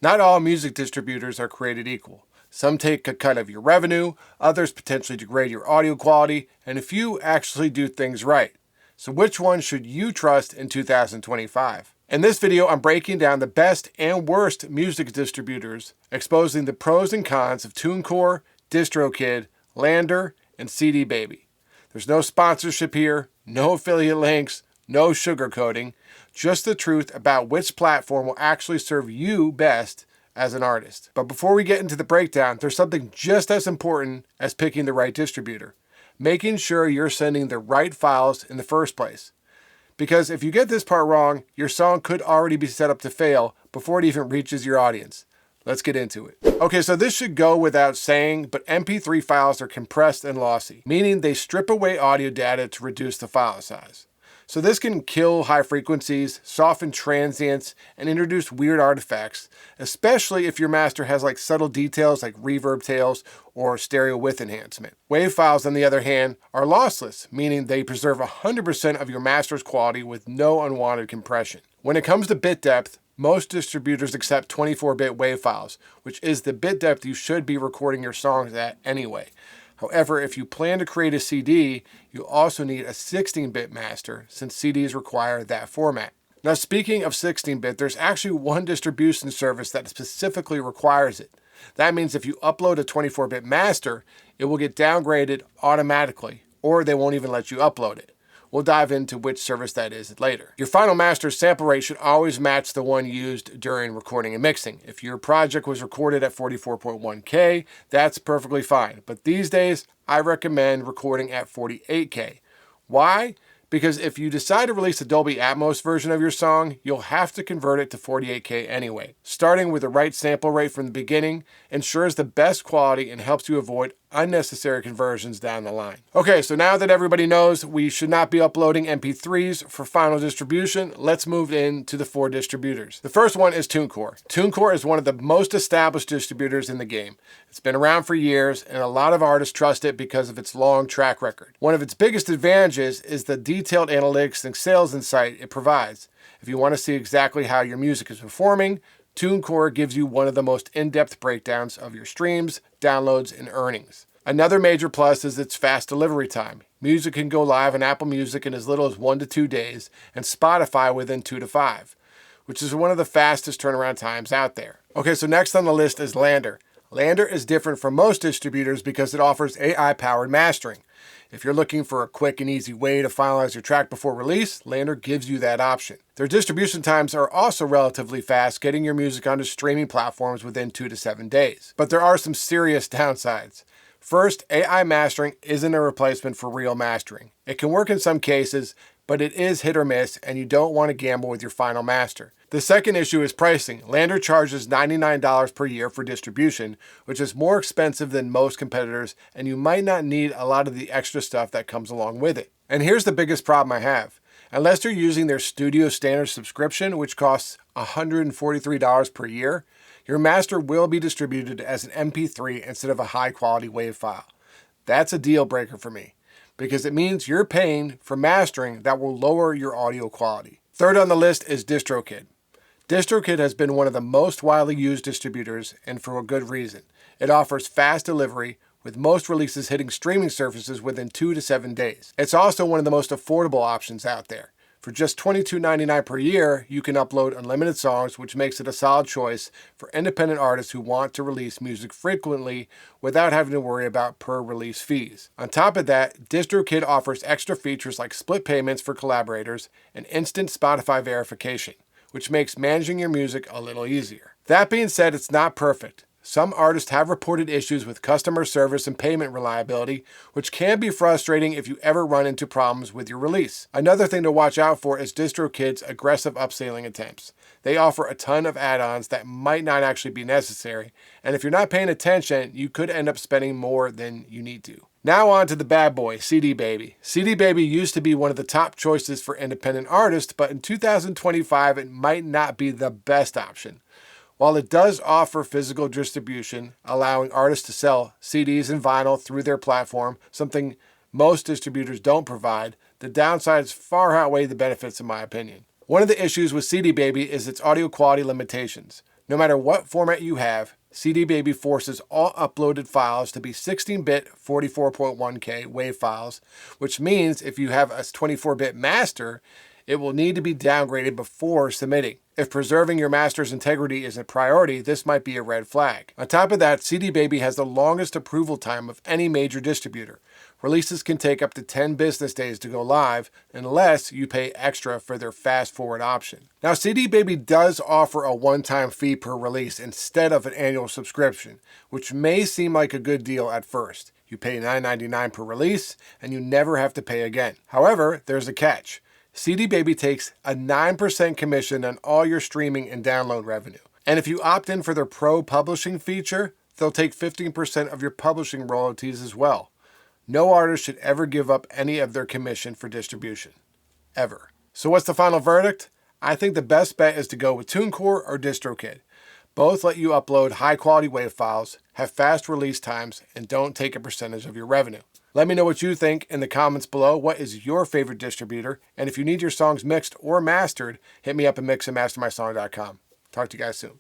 Not all music distributors are created equal. Some take a cut of your revenue, others potentially degrade your audio quality, and a few actually do things right. So which one should you trust in 2025? In this video, I'm breaking down the best and worst music distributors, exposing the pros and cons of Tunecore, DistroKid, Landr, and CDBaby. There's no sponsorship here, no affiliate links, no sugarcoating, just the truth about which platform will actually serve you best as an artist. But before we get into the breakdown, there's something just as important as picking the right distributor: making sure you're sending the right files in the first place. Because if you get this part wrong, your song could already be set up to fail before it even reaches your audience. Let's get into it. Okay, so this should go without saying, but MP3 files are compressed and lossy, meaning they strip away audio data to reduce the file size. So this can kill high frequencies, soften transients, and introduce weird artifacts, especially if your master has like subtle details like reverb tails or stereo width enhancement. WAV files, on the other hand, are lossless, meaning they preserve 100% of your master's quality with no unwanted compression. When it comes to bit depth, most distributors accept 24-bit WAV files, which is the bit depth you should be recording your songs at anyway. However, if you plan to create a CD, you also need a 16-bit master, since CDs require that format. Now, speaking of 16-bit, there's actually one distribution service that specifically requires it. That means if you upload a 24-bit master, it will get downgraded automatically, or they won't even let you upload it. We'll dive into which service that is later. Your final master's sample rate should always match the one used during recording and mixing. If your project was recorded at 44.1K, that's perfectly fine. But these days, I recommend recording at 48K. Why? Because if you decide to release a Dolby Atmos version of your song, you'll have to convert it to 48K anyway. Starting with the right sample rate from the beginning ensures the best quality and helps you avoid unnecessary conversions down the line. Okay, so now that everybody knows we should not be uploading MP3s for final distribution, let's move into the 4 distributors. The first one is Tunecore. Tunecore is one of the most established distributors in the game. It's been around for years, and a lot of artists trust it because of its long track record. One of its biggest advantages is the detailed analytics and sales insight it provides. If you want to see exactly how your music is performing, Tunecore gives you one of the most in-depth breakdowns of your streams, downloads, and earnings. Another major plus is its fast delivery time. Music can go live on Apple Music in as little as 1 to 2 days, and Spotify within 2 to 5, which is one of the fastest turnaround times out there. Okay, so next on the list is Landr. Landr is different from most distributors because it offers AI-powered mastering. If you're looking for a quick and easy way to finalize your track before release, Landr gives you that option. Their distribution times are also relatively fast, getting your music onto streaming platforms within 2 to 7 days. But there are some serious downsides. First, AI mastering isn't a replacement for real mastering. It can work in some cases, but it is hit or miss, and you don't want to gamble with your final master. The second issue is pricing. Landr charges $99 per year for distribution, which is more expensive than most competitors, and you might not need a lot of the extra stuff that comes along with it. And here's the biggest problem I have. Unless you're using their Studio Standard subscription, which costs $143 per year, your master will be distributed as an MP3 instead of a high-quality WAV file. That's a deal breaker for me, because it means you're paying for mastering that will lower your audio quality. Third on the list is DistroKid. DistroKid has been one of the most widely used distributors, and for a good reason. It offers fast delivery, with most releases hitting streaming services within 2 to 7 days. It's also one of the most affordable options out there. For just $22.99 per year, you can upload unlimited songs, which makes it a solid choice for independent artists who want to release music frequently without having to worry about per-release fees. On top of that, DistroKid offers extra features like split payments for collaborators and instant Spotify verification, which makes managing your music a little easier. That being said, it's not perfect. Some artists have reported issues with customer service and payment reliability, which can be frustrating if you ever run into problems with your release. Another thing to watch out for is DistroKid's aggressive upselling attempts. They offer a ton of add-ons that might not actually be necessary, and if you're not paying attention, you could end up spending more than you need to. Now on to the bad boy, CDBaby. CDBaby used to be one of the top choices for independent artists, but in 2025 it might not be the best option. While it does offer physical distribution, allowing artists to sell CDs and vinyl through their platform, something most distributors don't provide, the downsides far outweigh the benefits in my opinion. One of the issues with CDBaby is its audio quality limitations. No matter what format you have, CDBaby forces all uploaded files to be 16-bit 44.1K WAV files, which means if you have a 24-bit master, it will need to be downgraded before submitting. If preserving your master's integrity is a priority, this might be a red flag. On top of that, CDBaby has the longest approval time of any major distributor. Releases can take up to 10 business days to go live unless you pay extra for their fast forward option. Now, CDBaby does offer a one-time fee per release instead of an annual subscription, which may seem like a good deal at first. You pay $9.99 per release and you never have to pay again. However, there's a catch. CDBaby takes a 9% commission on all your streaming and download revenue. And if you opt in for their Pro Publishing feature, they'll take 15% of your publishing royalties as well. No artist should ever give up any of their commission for distribution. Ever. So what's the final verdict? I think the best bet is to go with Tunecore or DistroKid. Both let you upload high-quality WAV files, have fast release times, and don't take a percentage of your revenue. Let me know what you think in the comments below. What is your favorite distributor? And if you need your songs mixed or mastered, hit me up at mixandmastermysong.com. Talk to you guys soon.